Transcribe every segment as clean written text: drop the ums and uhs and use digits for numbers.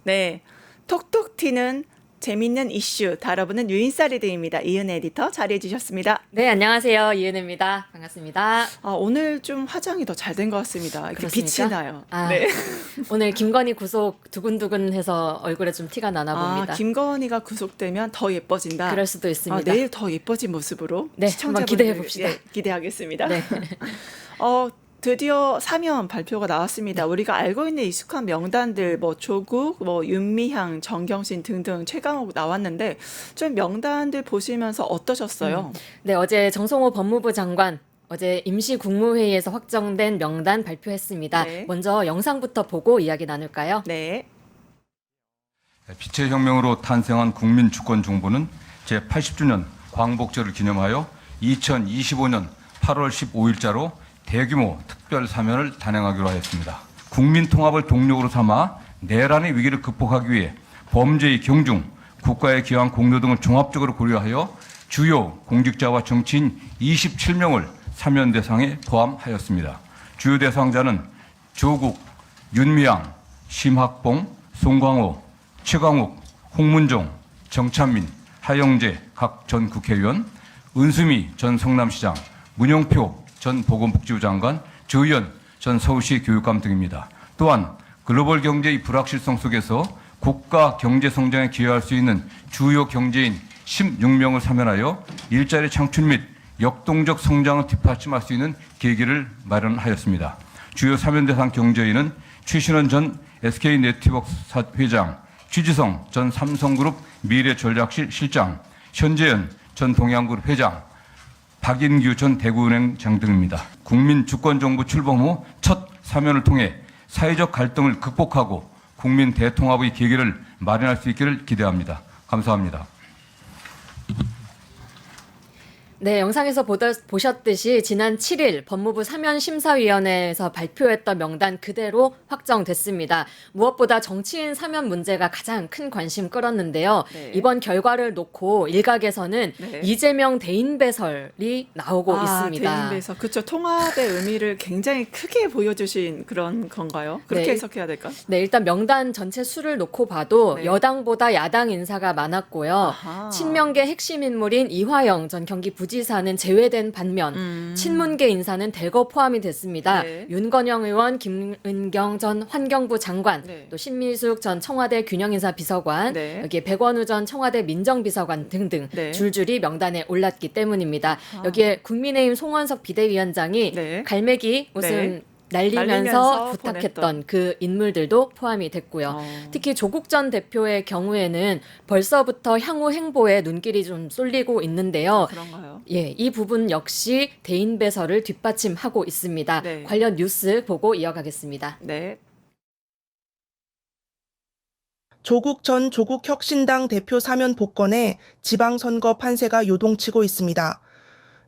네, 톡톡 튀는 재밌는 이슈 다뤄보는 유인사리드입니다. 이은혜 에디터 자리해 주셨습니다. 네, 안녕하세요. 이은혜입니다. 반갑습니다. 오늘 좀 화장이 더 잘 된 것 같습니다. 이렇게 그렇습니까? 빛이 나요. 아, 네. 오늘 김건희 구속 두근두근해서 얼굴에 좀 티가 나나 봅니다. 김건희가 구속되면 더 예뻐진다. 그럴 수도 있습니다. 내일 더 예뻐진 모습으로 네, 한번 기대해 시청자분들, 봅시다. 기대하겠습니다. 네. 드디어 사면 발표가 나왔습니다. 우리가 알고 있는 익숙한 명단들 뭐 조국, 뭐 윤미향, 정경심 등등 최강욱 나왔는데 좀 명단들 보시면서 어떠셨어요? 네, 어제 정성호 법무부 장관 어제 임시 국무회의에서 확정된 명단 발표했습니다. 네. 먼저 영상부터 보고 이야기 나눌까요? 네. 빛의 혁명으로 탄생한 국민주권정부는 제80주년 광복절을 기념하여 2025년 8월 15일자로 대규모 특별 사면을 단행하기로 하였습니다. 국민 통합을 동력으로 삼아 내란의 위기를 극복하기 위해 범죄의 경중, 국가에 기여한 공로 등을 종합적으로 고려하여 주요 공직자와 정치인 27명을 사면 대상에 포함하였습니다. 주요 대상자는 조국, 윤미향, 심학봉, 송광호, 최강욱, 홍문종, 정찬민, 하영재 각 전 국회의원, 은수미 전 성남시장, 문영표 전 보건복지부 장관, 조의원 전 서울시 교육감 등입니다. 또한 글로벌 경제의 불확실성 속에서 국가 경제 성장에 기여할 수 있는 주요 경제인 16명을 사면하여 일자리 창출 및 역동적 성장을 뒷받침할 수 있는 계기를 마련하였습니다. 주요 사면 대상 경제인은 최신원 전 SK네트워크 회장, 취지성 전 삼성그룹 미래전략실 실장, 현재현 전 동양그룹 회장, 박인규 전 대구은행장 등입니다. 국민주권정부 출범 후 첫 사면을 통해 사회적 갈등을 극복하고 국민 대통합의 계기를 마련할 수 있기를 기대합니다. 감사합니다. 네, 영상에서 보셨듯이 지난 7일 법무부 사면심사위원회에서 발표했던 명단 그대로 확정됐습니다. 무엇보다 정치인 사면 문제가 가장 큰 관심 끌었는데요. 네. 이번 결과를 놓고 일각에서는 네. 이재명 대인 배설이 나오고 있습니다. 대인배서 그렇죠. 통합의 의미를 굉장히 크게 보여주신 그런 건가요? 그렇게 네. 해석해야 될까? 네, 일단 명단 전체 수를 놓고 봐도 네. 여당보다 야당 인사가 많았고요. 아하. 친명계 핵심 인물인 이화영 전 경기부지사는 제외된 반면 친문계 인사는 대거 포함이 됐습니다. 네. 윤건영 의원, 김은경 전 환경부 장관, 네. 또 신미숙 전 청와대 균형인사 비서관, 네. 여기에 백원우 전 청와대 민정비서관 등등 네. 줄줄이 명단에 올랐기 때문입니다. 아하. 여기에 국민의힘 송원석 비대위원장이 네. 갈매기 웃음 네. 날리면서 날리면서 부탁했던 보냈던. 그 인물들도 포함이 됐고요. 특히 조국 전 대표의 경우에는 벌써부터 향후 행보에 눈길이 좀 쏠리고 있는데요. 그런가요? 예, 이 부분 역시 대인 배설을 뒷받침하고 있습니다. 네. 관련 뉴스 보고 이어가겠습니다. 네. 조국 전 조국혁신당 대표 사면 복권에 지방선거 판세가 요동치고 있습니다.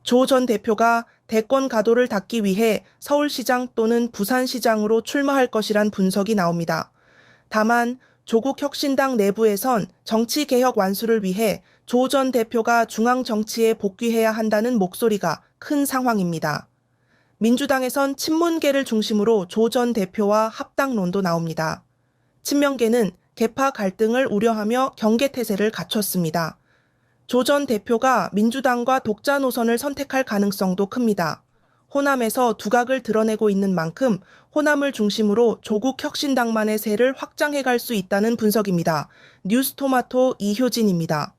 조 전 대표가 대권 가도를 닦기 위해 서울시장 또는 부산시장으로 출마할 것이란 분석이 나옵니다. 다만 조국 혁신당 내부에선 정치개혁 완수를 위해 조 전 대표가 중앙정치에 복귀해야 한다는 목소리가 큰 상황입니다. 민주당에선 친문계를 중심으로 조 전 대표와 합당론도 나옵니다. 친명계는 계파 갈등을 우려하며 경계태세를 갖췄습니다. 조 전 대표가 민주당과 독자 노선을 선택할 가능성도 큽니다. 호남에서 두각을 드러내고 있는 만큼 호남을 중심으로 조국 혁신당만의 세를 확장해갈 수 있다는 분석입니다. 뉴스토마토 이효진입니다.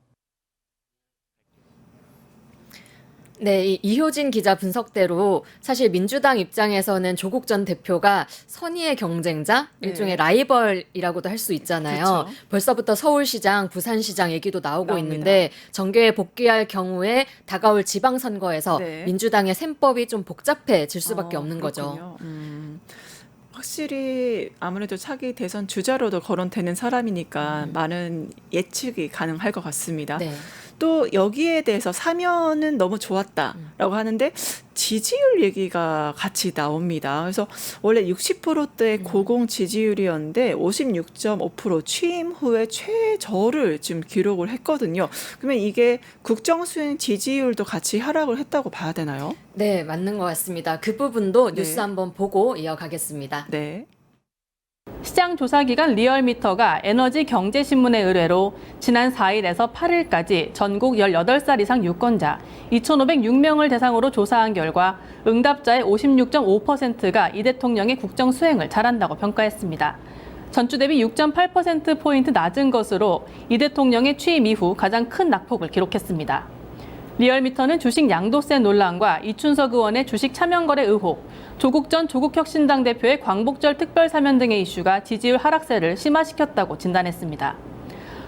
네, 이효진 기자 분석대로 사실 민주당 입장에서는 조국 전 대표가 선의의 경쟁자, 네. 일종의 라이벌이라고도 할 수 있잖아요. 그렇죠. 벌써부터 서울시장, 부산시장 얘기도 나오고 나옵니다. 있는데 정계에 복귀할 경우에 다가올 지방선거에서 네. 민주당의 셈법이 좀 복잡해질 수밖에 없는 거죠. 그렇군요. 확실히 아무래도 차기 대선 주자로도 거론되는 사람이니까 많은 예측이 가능할 것 같습니다. 네. 또 여기에 대해서 사면은 너무 좋았다라고 하는데 지지율 얘기가 같이 나옵니다. 그래서 원래 60%대 고공 지지율이었는데 56.5% 취임 후에 최저를 지금 기록을 했거든요. 그러면 이게 국정수행 지지율도 같이 하락을 했다고 봐야 되나요? 네, 맞는 것 같습니다. 그 부분도 네. 뉴스 한번 보고 이어가겠습니다. 네. 시장 조사기관 리얼미터가 에너지경제신문의 의뢰로 지난 4일에서 8일까지 전국 18살 이상 유권자 2,506명을 대상으로 조사한 결과 응답자의 56.5%가 이 대통령의 국정 수행을 잘한다고 평가했습니다. 전주 대비 6.8%포인트 낮은 것으로 이 대통령의 취임 이후 가장 큰 낙폭을 기록했습니다. 리얼미터는 주식 양도세 논란과 이춘석 의원의 주식 차명거래 의혹, 조국 전 조국혁신당 대표의 광복절 특별 사면 등의 이슈가 지지율 하락세를 심화시켰다고 진단했습니다.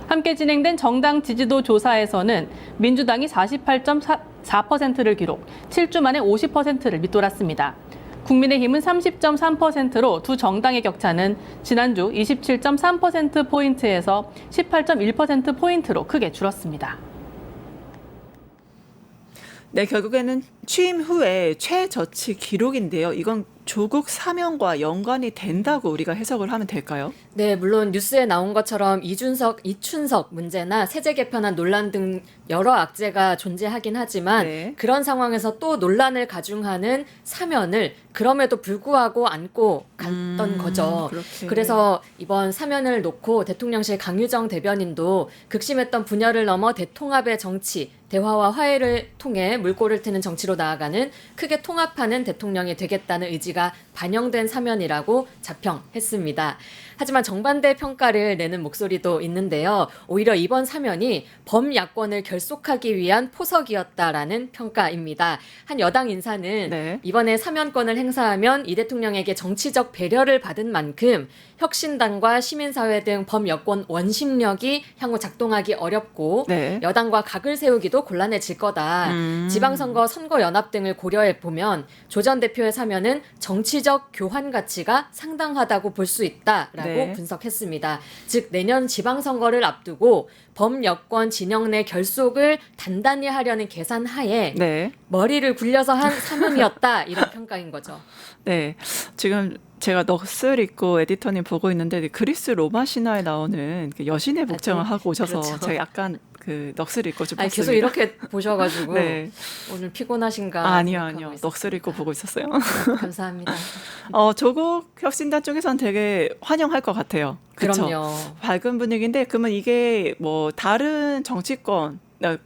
함께 진행된 정당 지지도 조사에서는 민주당이 48.4%를 기록, 7주 만에 50%를 밑돌았습니다. 국민의힘은 30.3%로 두 정당의 격차는 지난주 27.3%포인트에서 18.1%포인트로 크게 줄었습니다. 네, 결국에는 취임 후에 최저치 기록인데요. 이건 조국 사면과 연관이 된다고 우리가 해석을 하면 될까요? 네, 물론 뉴스에 나온 것처럼 이춘석 문제나 세제 개편안 논란 등 여러 악재가 존재하긴 하지만 네. 그런 상황에서 또 논란을 가중하는 사면을 그럼에도 불구하고 안고 갔던 거죠. 그렇게. 그래서 이번 사면을 놓고 대통령실 강유정 대변인도 극심했던 분열을 넘어 대통합의 정치, 대화와 화해를 통해 물꼬를 트는 정치로 나아가는 크게 통합하는 대통령이 되겠다는 의지가 반영된 사면이라고 자평했습니다. 하지만 정반대 평가를 내는 목소리도 있는데요. 오히려 이번 사면이 범야권을 결속하기 위한 포석이었다라는 평가입니다. 한 여당 인사는 네. 이번에 사면권을 행사하면 이 대통령에게 정치적 배려를 받은 만큼 혁신당과 시민사회 등 범여권 원심력이 향후 작동하기 어렵고 네. 여당과 각을 세우기도 곤란해질 거다. 지방선거 선거연합 등을 고려해 보면 조 전 대표의 사면은 정치적 교환 가치가 상당하다고 볼 수 있다라고 네. 분석했습니다. 즉 내년 지방선거를 앞두고 범여권 진영 내 결속을 단단히 하려는 계산 하에 네. 머리를 굴려서 한 사면이었다 이런 평가인 거죠. 네. 지금 제가 넋을 읽고 에디터님 보고 있는데 그리스 로마 신화에 나오는 그 여신의 복장을 네. 하고 오셔서 그렇죠. 제가 약간 그 넋을 읽고 좀 아니, 봤습니다. 계속 이렇게 보셔가지고 네. 오늘 피곤하신가? 아니요, 생각하고 아니요. 있었습니다. 넋을 읽고 보고 있었어요. 감사합니다. 조국 혁신단 쪽에서는 되게 환영할 것 같아요. 그쵸? 그럼요. 밝은 분위기인데 그러면 이게 뭐 다른 정치권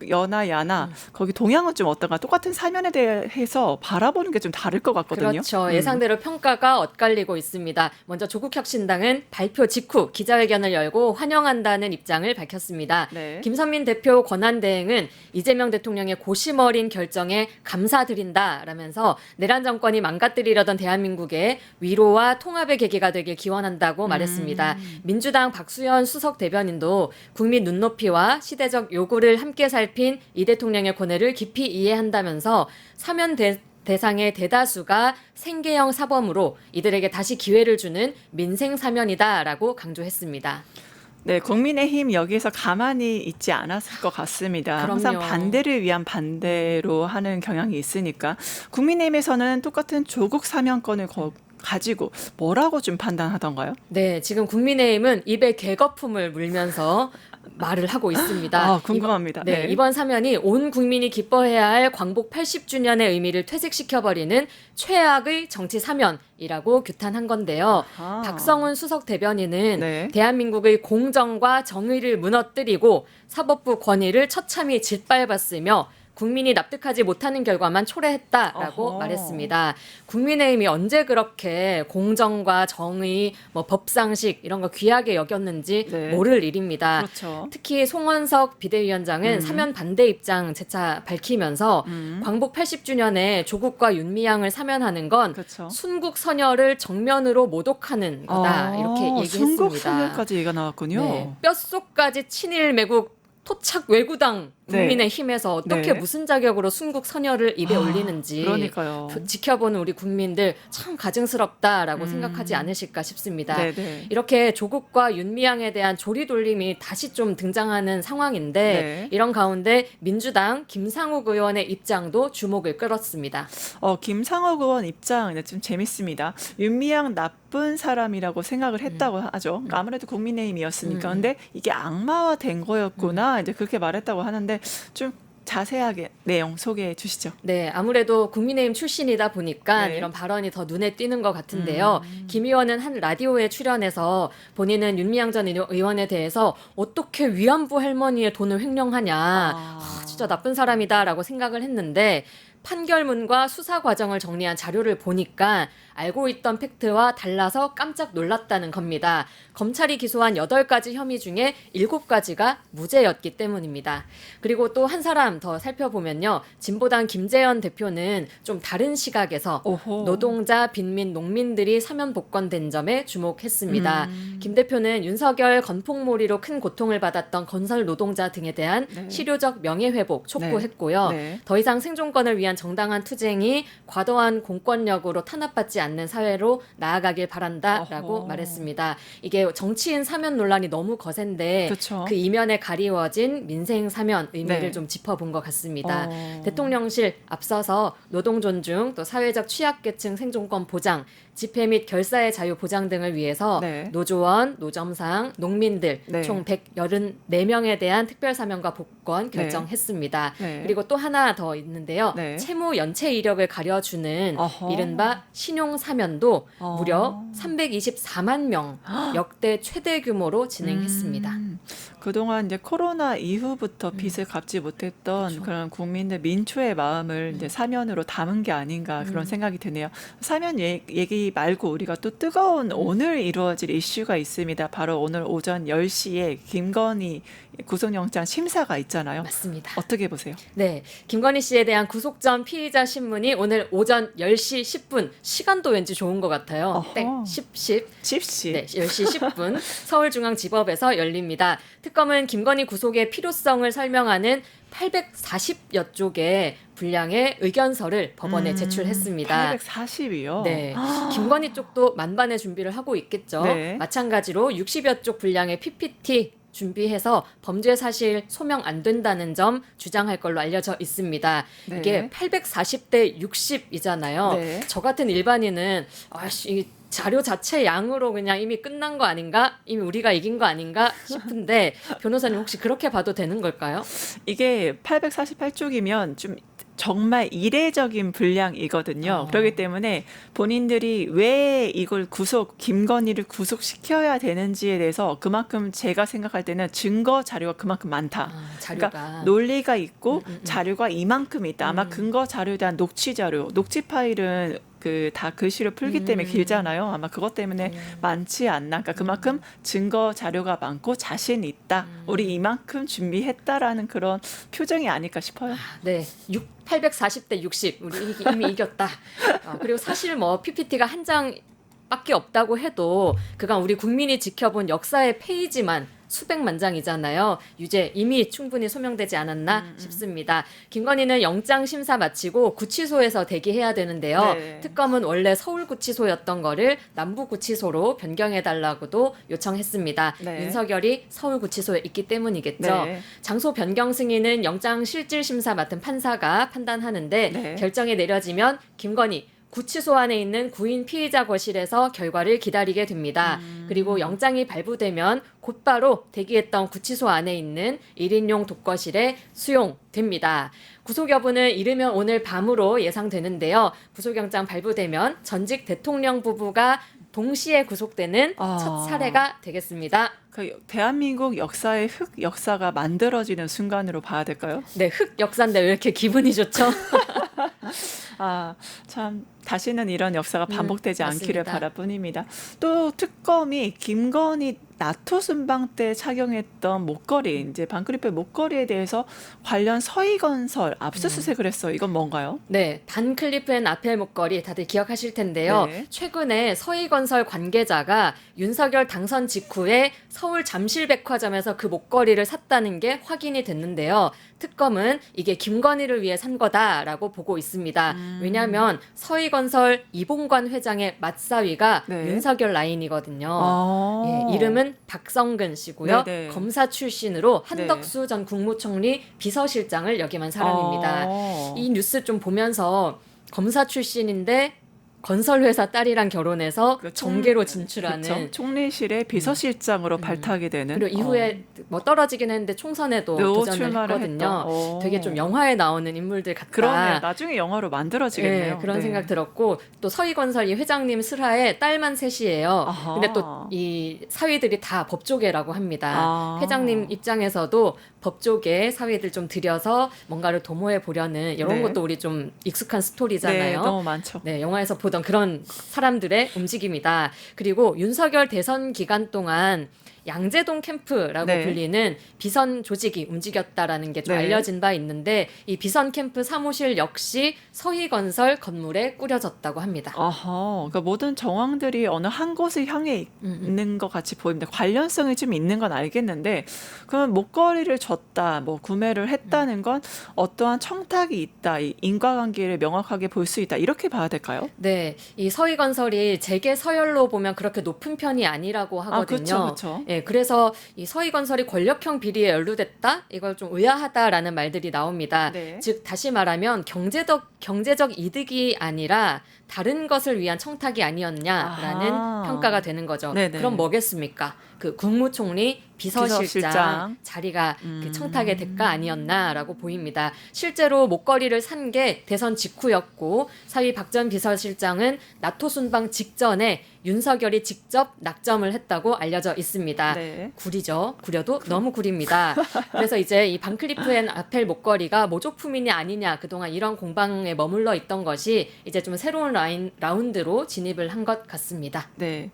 여나 야나 거기 동향은 좀 어떤가? 똑같은 사면에 대해서 바라보는 게 좀 다를 것 같거든요. 그렇죠. 예상대로 평가가 엇갈리고 있습니다. 먼저 조국혁신당은 발표 직후 기자회견을 열고 환영한다는 입장을 밝혔습니다. 네. 김선민 대표 권한대행은 이재명 대통령의 고심 어린 결정에 감사드린다라면서 내란 정권이 망가뜨리려던 대한민국의 위로와 통합의 계기가 되길 기원한다고 말했습니다. 민주당 박수현 수석 대변인도 국민 눈높이와 시대적 요구를 함께 살핀 이 대통령의 고뇌를 깊이 이해한다면서 사면 대상의 대다수가 생계형 사범으로 이들에게 다시 기회를 주는 민생 사면이다라고 강조했습니다. 네, 국민의힘 여기서 가만히 있지 않았을 것 같습니다. 그럼요. 항상 반대를 위한 반대로 하는 경향이 있으니까 국민의힘에서는 똑같은 조국 사면권을 가지고 뭐라고 좀 판단하던가요? 네, 지금 국민의힘은 입에 개거품을 물면서 말을 하고 있습니다. 아, 궁금합니다. 네, 이번 사면이 온 국민이 기뻐해야 할 광복 80주년의 의미를 퇴색시켜버리는 최악의 정치 사면이라고 규탄한 건데요. 아하. 박성훈 수석 대변인은 네. 대한민국의 공정과 정의를 무너뜨리고 사법부 권위를 처참히 짓밟았으며 국민이 납득하지 못하는 결과만 초래했다라고 어허. 말했습니다. 국민의힘이 언제 그렇게 공정과 정의, 법상식 이런 거 귀하게 여겼는지 네. 모를 일입니다. 그렇죠. 특히 송원석 비대위원장은 사면 반대 입장 재차 밝히면서 광복 80주년에 조국과 윤미향을 사면하는 건 그렇죠. 순국 선열을 정면으로 모독하는 거다 이렇게 얘기했습니다. 순국 선열까지 얘기가 나왔군요. 네, 뼛속까지 친일 매국 토착 외구당 네. 국민의힘에서 어떻게 네. 무슨 자격으로 순국 선열을 입에 올리는지 그러니까요. 지켜보는 우리 국민들 참 가증스럽다라고 생각하지 않으실까 싶습니다. 네네. 이렇게 조국과 윤미향에 대한 조리돌림이 다시 좀 등장하는 상황인데 네. 이런 가운데 민주당 김상욱 의원의 입장도 주목을 끌었습니다. 김상욱 의원 입장 좀 재밌습니다. 윤미향 나쁜 사람이라고 생각을 했다고 하죠. 그러니까 아무래도 국민의힘이었으니까. 근데 이게 악마화 된 거였구나. 이제 그렇게 말했다고 하는데 좀 자세하게 내용 소개해 주시죠. 네, 아무래도 국민의힘 출신이다 보니까 네. 이런 발언이 더 눈에 띄는 것 같은데요. 김 의원은 한 라디오에 출연해서 본인은 윤미향 전 의원에 대해서 어떻게 위안부 할머니의 돈을 횡령하냐, 진짜 나쁜 사람이다라고 생각을 했는데 판결문과 수사 과정을 정리한 자료를 보니까 알고 있던 팩트와 달라서 깜짝 놀랐다는 겁니다. 검찰이 기소한 8가지 혐의 중에 7가지가 무죄였기 때문입니다. 그리고 또 한 사람 더 살펴보면요. 진보당 김재현 대표는 좀 다른 시각에서 오호. 노동자, 빈민, 농민들이 사면 복권된 점에 주목했습니다. 김 대표는 윤석열 건폭몰이로 큰 고통을 받았던 건설 노동자 등에 대한 네. 실효적 명예회복 촉구했고요. 네. 더 이상 생존권을 위한 정당한 투쟁이 과도한 공권력으로 탄압받지 않는 사회로 나아가길 바란다라고 어허. 말했습니다. 이게 정치인 사면 논란이 너무 거센데 그렇죠. 그 이면에 가리워진 민생 사면 의미를 네. 좀 짚어본 것 같습니다. 어. 대통령실 앞서서 노동 존중, 또 사회적 취약계층 생존권 보장, 집회 및 결사의 자유 보장 등을 위해서 네. 노조원, 노점상, 농민들 네. 총 184명에 대한 특별사면과 복권 결정했습니다. 네. 그리고 또 하나 더 있는데요. 네. 채무 연체 이력을 가려주는 어허. 이른바 신용사면도 어. 무려 324만 명, 역대 최대 규모로 진행했습니다. 그동안 이제 코로나 이후부터 빚을 갚지 못했던 그렇죠. 그런 국민들 민초의 마음을 이제 사면으로 담은 게 아닌가 그런 생각이 드네요. 사면 얘기 말고 우리가 또 뜨거운 오늘 이루어질 이슈가 있습니다. 바로 오늘 오전 10시에 김건희 구속영장 심사가 있잖아요. 맞습니다. 어떻게 보세요? 네, 김건희 씨에 대한 구속 전 피의자 신문이 오늘 오전 10시 10분, 시간도 왠지 좋은 것 같아요. 어허. 땡, 10. 칩시. 네, 10시 10분 서울중앙지법에서 열립니다. 특검은 김건희 구속의 필요성을 설명하는 840여 쪽의 분량의 의견서를 법원에 제출했습니다. 840이요? 네, 김건희 쪽도 만반의 준비를 하고 있겠죠. 네. 마찬가지로 60여 쪽 분량의 PPT 준비해서 범죄 사실 소명 안 된다는 점 주장할 걸로 알려져 있습니다. 네. 이게 840대 60이잖아요. 네. 저 같은 일반인은 이 자료 자체 양으로 그냥 이미 끝난 거 아닌가? 이미 우리가 이긴 거 아닌가 싶은데 변호사님 혹시 그렇게 봐도 되는 걸까요? 이게 848쪽이면 좀 정말 이례적인 분량이거든요. 그렇기 때문에 본인들이 왜 이걸 김건희를 구속시켜야 되는지에 대해서 그만큼 제가 생각할 때는 증거 자료가 그만큼 많다. 자료가. 그러니까 논리가 있고 자료가 이만큼 있다. 아마 근거 자료에 대한 녹취 자료, 녹취 파일은 다 글씨로 풀기 때문에 길잖아요. 아마 그것 때문에 많지 않나. 그러니까 그만큼 증거 자료가 많고 자신이 있다. 우리 이만큼 준비했다라는 그런 표정이 아닐까 싶어요. 네, 840대 60 우리 이미 이겼다. 그리고 사실 뭐 PPT가 한 장밖에 없다고 해도 그간 우리 국민이 지켜본 역사의 페이지만 수백만 장이잖아요. 유죄 이미 충분히 소명되지 않았나 싶습니다. 김건희는 영장 심사 마치고 구치소에서 대기해야 되는데요. 네. 특검은 원래 서울구치소였던 거를 남부구치소로 변경해달라고도 요청했습니다. 네. 윤석열이 서울구치소에 있기 때문이겠죠. 네. 장소 변경 승인은 영장 실질 심사 맡은 판사가 판단하는데 네. 결정이 내려지면 김건희 구치소 안에 있는 구인 피의자 거실에서 결과를 기다리게 됩니다. 그리고 영장이 발부되면 곧바로 대기했던 구치소 안에 있는 1인용 독거실에 수용됩니다. 구속 여부는 이르면 오늘 밤으로 예상되는데요. 구속영장 발부되면 전직 대통령 부부가 동시에 구속되는 첫 사례가 되겠습니다. 그 대한민국 역사의 흑 역사가 만들어지는 순간으로 봐야 될까요? 네, 흑 역사인데 왜 이렇게 기분이 좋죠? 참 다시는 이런 역사가 반복되지 않기를 맞습니다. 바랄 뿐입니다. 또 특검이 김건희 나토 순방 때 착용했던 목걸이, 이제 반크리페 목걸이에 대해서 관련 서희건설 압수수색을 했어요. 이건 뭔가요? 네, 반클리프 앤 아펠 목걸이 다들 기억하실 텐데요. 네. 최근에 서희건설 관계자가 윤석열 당선 직후에 서울 잠실백화점에서 그 목걸이를 샀다는 게 확인이 됐는데요. 특검은 이게 김건희를 위해 산 거다라고 보고 있습니다. 왜냐하면 서희건설 이봉관 회장의 맞사위가 네. 윤석열 라인이거든요. 예, 이름은 박성근 씨고요. 네네. 검사 출신으로 한덕수 전 국무총리 비서실장을 역임한 사람입니다. 이 뉴스 좀 보면서 검사 출신인데 건설회사 딸이랑 결혼해서 그 정계로 진출하는. 그쵸? 총리실의 비서실장으로 발탁이 되는. 그리고 이후에 뭐 떨어지긴 했는데 총선에도 또 도전을 출마를 했거든요. 했던. 되게 좀 영화에 나오는 인물들 같다. 그러네. 나중에 영화로 만들어지겠네요. 네, 그런 네. 생각 들었고 또 서희건설 이 회장님 슬하에 딸만 셋이에요. 아하. 근데 또 이 사위들이 다 법조계라고 합니다. 아. 회장님 입장에서도 법조계 사위들 좀 들여서 뭔가를 도모해 보려는 이런 네. 것도 우리 좀 익숙한 네, 스토리잖아요. 너무 많죠. 네, 영화에서 보던 그런 사람들의 움직임이다. 그리고 윤석열 대선 기간 동안 양재동 캠프라고 네. 불리는 비선 조직이 움직였다라는 게 좀 네. 알려진 바 있는데 이 비선 캠프 사무실 역시 서희건설 건물에 꾸려졌다고 합니다. 아하, 그러니까 모든 정황들이 어느 한 곳을 향해 있는 것 같이 보입니다. 관련성이 좀 있는 건 알겠는데, 그럼 목걸이를 줬다, 뭐 구매를 했다는 건 어떠한 청탁이 있다, 이 인과관계를 명확하게 볼 수 있다, 이렇게 봐야 될까요? 네, 이 서희건설이 재계 서열로 보면 그렇게 높은 편이 아니라고 하거든요. 그렇죠. 예, 그래서 이 서희건설이 권력형 비리에 연루됐다? 이걸 좀 의아하다라는 말들이 나옵니다. 네. 즉 다시 말하면 경제적 이득이 아니라 다른 것을 위한 청탁이 아니었냐라는 아하. 평가가 되는 거죠. 네네. 그럼 뭐겠습니까? 그 국무총리 비서실장 비서실장. 자리가 그 청탁의 대가 아니었나라고 보입니다. 실제로 목걸이를 산 게 대선 직후였고 사위 박 전 비서실장은 나토 순방 직전에 윤석열이 직접 낙점을 했다고 알려져 있습니다. 네. 구리죠. 구려도 너무 구립니다. 그래서 이제 이 반클리프 앤 아펠 목걸이가 모조품이냐 아니냐 그동안 이런 공방에 머물러 있던 것이 이제 좀 새로운 라운드로 진입을 한 것 같습니다. 네.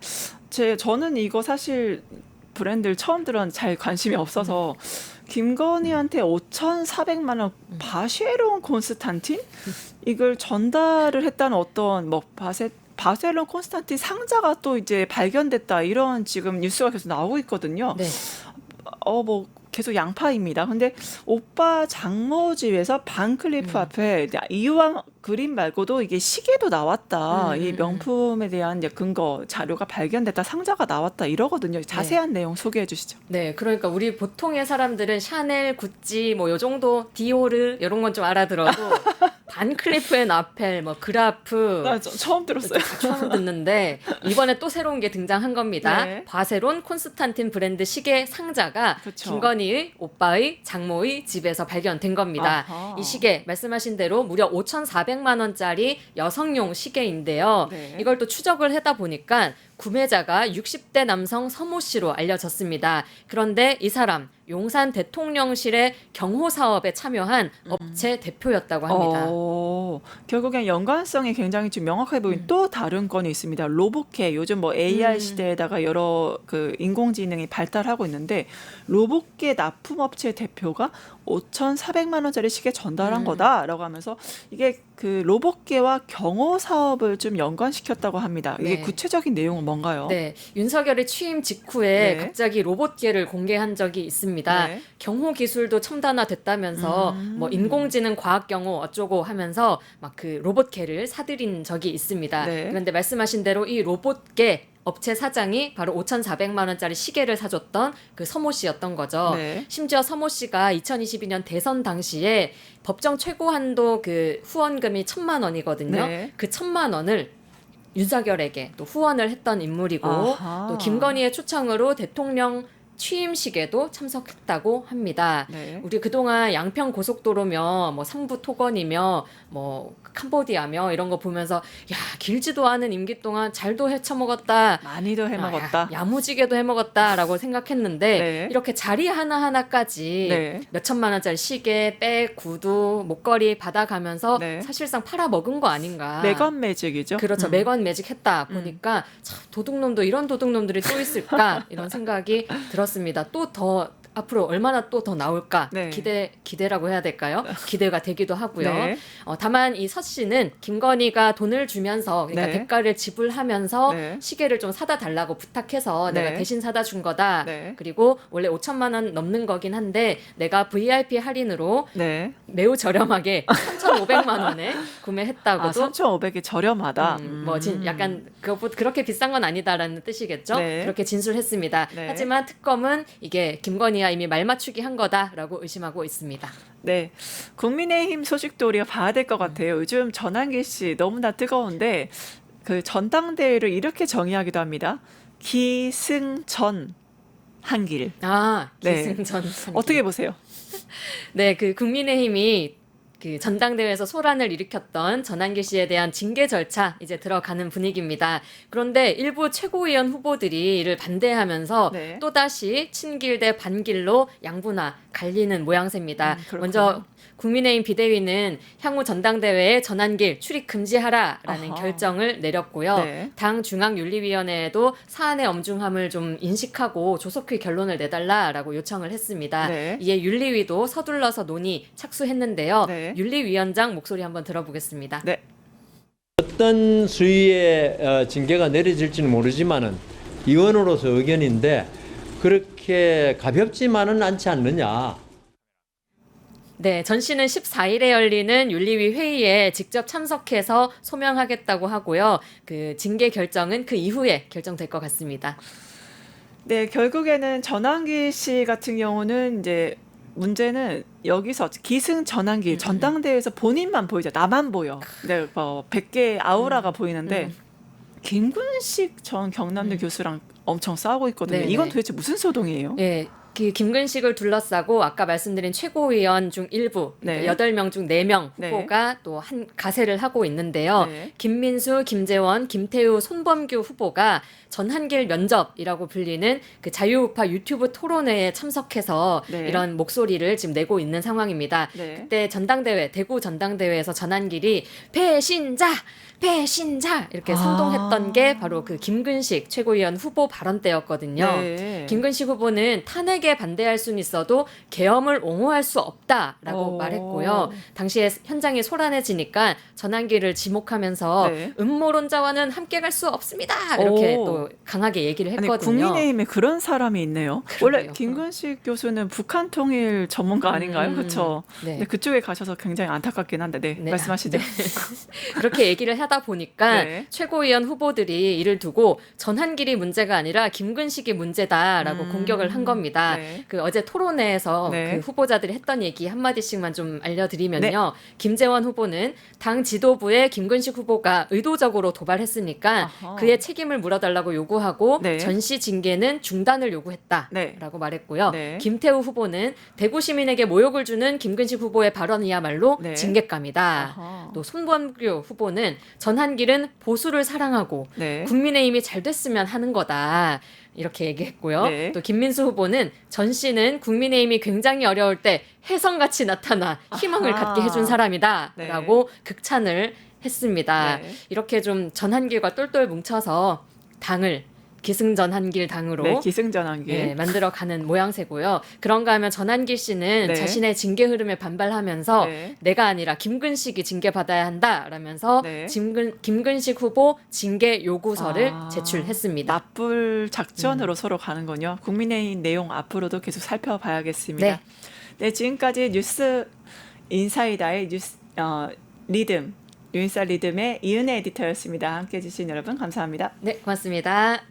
저는 이거 사실 브랜드를 처음 들었는데 잘 관심이 없어서 김건희한테 5,400만 원 바쉐론 콘스탄틴 이걸 전달을 했다는 어떤 뭐 바쉐론 콘스탄틴 상자가 또 이제 발견됐다 이런 지금 뉴스가 계속 나오고 있거든요. 네. 뭐 계속 양파입니다. 근데 오빠 장모 집에서 반클리프 앞에 이왕 그림 말고도 이게 시계도 나왔다. 이 명품에 대한 이제 근거 자료가 발견됐다. 상자가 나왔다. 이러거든요. 자세한 내용 소개해 주시죠. 네, 그러니까 우리 보통의 사람들은 샤넬, 구찌, 뭐 요 정도 디오르 이런 건 좀 알아들어도 반클리프 앤 아펠, 뭐 그라프 나 처음 들었어요. 처음 듣는데 이번에 또 새로운 게 등장한 겁니다. 네. 바세론 콘스탄틴 브랜드 시계 상자가 그쵸. 김건희의 오빠의 장모의 집에서 발견된 겁니다. 아하. 이 시계 말씀하신 대로 무려 5,400만 원짜리 여성용 시계인데요. 네. 이걸 또 추적을 하다 보니까 구매자가 60대 남성 서모 씨로 알려졌습니다. 그런데 이 사람 용산 대통령실의 경호 사업에 참여한 업체 대표였다고 합니다. 결국엔 연관성이 굉장히 좀 명확해 보이는 또 다른 건이 있습니다. 로봇계 요즘 뭐 AR 시대에다가 여러 그 인공지능이 발달하고 있는데 로봇계 납품업체 대표가 5,400만 원짜리 시계 전달한 거다라고 하면서 이게 그 로봇계와 경호 사업을 좀 연관시켰다고 합니다. 이게 네. 구체적인 내용은 뭔가요? 네, 윤석열이 취임 직후에 네. 갑자기 로봇계를 공개한 적이 있습니다. 네. 경호 기술도 첨단화됐다면서 뭐 인공지능 과학 경호 어쩌고 하면서 막 그 로봇계를 사들인 적이 있습니다. 네. 그런데 말씀하신 대로 이 로봇계 업체 사장이 바로 5,400만 원짜리 시계를 사줬던 그 서모 씨였던 거죠. 네. 심지어 서모 씨가 2022년 대선 당시에 법정 최고 한도 그 후원금이 1,000만 원이거든요. 네. 그 1,000만 원을 윤석열에게 또 후원을 했던 인물이고 아하. 또 김건희의 초청으로 대통령 취임식에도 참석했다고 합니다. 네. 우리 그동안 양평 고속도로며 뭐 상부 토건이며 뭐 캄보디아며 이런 거 보면서 야 길지도 않은 임기 동안 잘도 헤쳐먹었다. 많이도 해먹었다. 야무지게도 해먹었다라고 생각했는데 네. 이렇게 자리 하나하나까지 네. 몇 천만 원짜리 시계, 백, 구두, 목걸이 받아가면서 네. 사실상 팔아먹은 거 아닌가. 매건 매직이죠. 그렇죠. 매건 매직했다 보니까 참 도둑놈도 이런 도둑놈들이 또 있을까 이런 생각이 들었습니다. 또 더 앞으로 얼마나 또 더 나올까 네. 기대라고 해야 될까요? 기대가 되기도 하고요. 네. 다만 이 서 씨는 김건희가 돈을 주면서 그러니까 네. 대가를 지불하면서 네. 시계를 좀 사다 달라고 부탁해서 네. 내가 대신 사다 준 거다. 네. 그리고 원래 5천만 원 넘는 거긴 한데 내가 VIP 할인으로 네. 매우 저렴하게 3,500만 원에 구매했다고도 3,500이 저렴하다. 약간 그것보다 그렇게 비싼 건 아니다라는 뜻이겠죠. 네. 그렇게 진술했습니다. 네. 하지만 특검은 이게 김건희와 이미 말맞추기 한 거다라고 의심하고 있습니다. 네, 국민의힘 소식도 우리가 봐야 될 것 같아요. 요즘 전환기 씨 너무나 뜨거운데 그 전당대회를 이렇게 정의하기도 합니다. 기승전 한길. 아, 네. 기승전. 어떻게 보세요? 네, 그 국민의힘이 그 전당대회에서 소란을 일으켰던 전한길 씨에 대한 징계 절차 이제 들어가는 분위기입니다. 그런데 일부 최고위원 후보들이 이를 반대하면서 네. 또다시 친길 대 반길로 양분화 갈리는 모양새입니다. 그렇군요. 먼저 국민의힘 비대위는 향후 전당대회에 전한길 출입 금지하라라는 아하. 결정을 내렸고요. 네. 당 중앙윤리위원회에도 사안의 엄중함을 좀 인식하고 조속히 결론을 내달라라고 요청을 했습니다. 네. 이에 윤리위도 서둘러서 논의 착수했는데요. 네. 윤리위원장 목소리 한번 들어보겠습니다. 네. 어떤 수위의 징계가 내려질지는 모르지만은 의원으로서 의견인데 그렇게 가볍지만은 않지 않느냐. 네, 전 씨는 14일에 열리는 윤리위 회의에 직접 참석해서 소명하겠다고 하고요. 그 징계 결정은 그 이후에 결정될 것 같습니다. 네, 결국에는 전한길 씨 같은 경우는 이제 문제는 여기서 기승 전한길 전당대회에서 본인만 보이죠. 나만 보여. 네, 100개의 아우라가 보이는데 김근식 전 경남대 교수랑 엄청 싸우고 있거든요. 네네. 이건 도대체 무슨 소동이에요? 네. 그 김근식을 둘러싸고 아까 말씀드린 최고위원 중 일부 네. 8명 중 4명 네. 후보가 또 한 가세를 하고 있는데요. 네. 김민수, 김재원, 김태우, 손범규 후보가 전한길 면접이라고 불리는 그 자유우파 유튜브 토론회에 참석해서 네. 이런 목소리를 지금 내고 있는 상황입니다. 네. 그때 전당대회, 대구 전당대회에서 전한길이 배신자 이렇게 아. 선동했던 게 바로 그 김근식 최고위원 후보 발언 때였거든요. 네. 김근식 후보는 탄핵에 반대할 수는 있어도 계엄을 옹호할 수 없다라고 오. 말했고요. 당시에 현장이 소란해지니까 전한길을 지목하면서 네. 음모론자와는 함께 갈 수 없습니다. 이렇게 오. 또 강하게 얘기를 아니, 했거든요. 국민의힘에 그런 사람이 있네요. 그러게요. 원래 김근식 교수는 북한 통일 전문가 아닌가요? 그렇죠. 네. 근데 그쪽에 가셔서 굉장히 안타깝긴 한데, 네, 네. 말씀하시죠. 그렇게 얘기를 하다 보니까 네. 최고위원 후보들이 이를 두고 전한길이 문제가 아니라 김근식이 문제다라고 공격을 한 겁니다. 네. 그 어제 토론회에서 네. 그 후보자들이 했던 얘기 한마디씩만 좀 알려드리면요. 김재원 후보는 당 지도부에 김근식 후보가 의도적으로 도발했으니까 아하. 그의 책임을 물어달라고 요구하고 네. 전시 징계는 중단을 요구했다라고 네. 말했고요. 네. 김태우 후보는 대구 시민에게 모욕을 주는 김근식 후보의 발언이야말로 네. 징계감이다. 아하. 또 손범규 후보는 전한길은 보수를 사랑하고 네. 국민의힘이 잘 됐으면 하는 거다. 이렇게 얘기했고요. 네. 또 김민수 후보는 전 씨는 국민의힘이 굉장히 어려울 때 혜성같이 나타나 희망을 아하. 갖게 해준 사람이다. 네. 라고 극찬을 했습니다. 네. 이렇게 좀 전한길과 똘똘 뭉쳐서 당을 기승전한길 당으로 네, 기승전한길. 네, 만들어가는 모양새고요. 그런가 하면 전한길 씨는 네. 자신의 징계 흐름에 반발하면서 네. 내가 아니라 김근식이 징계받아야 한다라면서 네. 김근식 후보 징계 요구서를 아, 제출했습니다. 맞불 작전으로 서로 가는군요. 국민의힘 내용 앞으로도 계속 살펴봐야겠습니다. 네. 네, 지금까지 뉴스 인사이다의 리듬, 뉴인사 리듬의 이은혜 에디터였습니다. 함께해 주신 여러분 감사합니다. 네, 고맙습니다.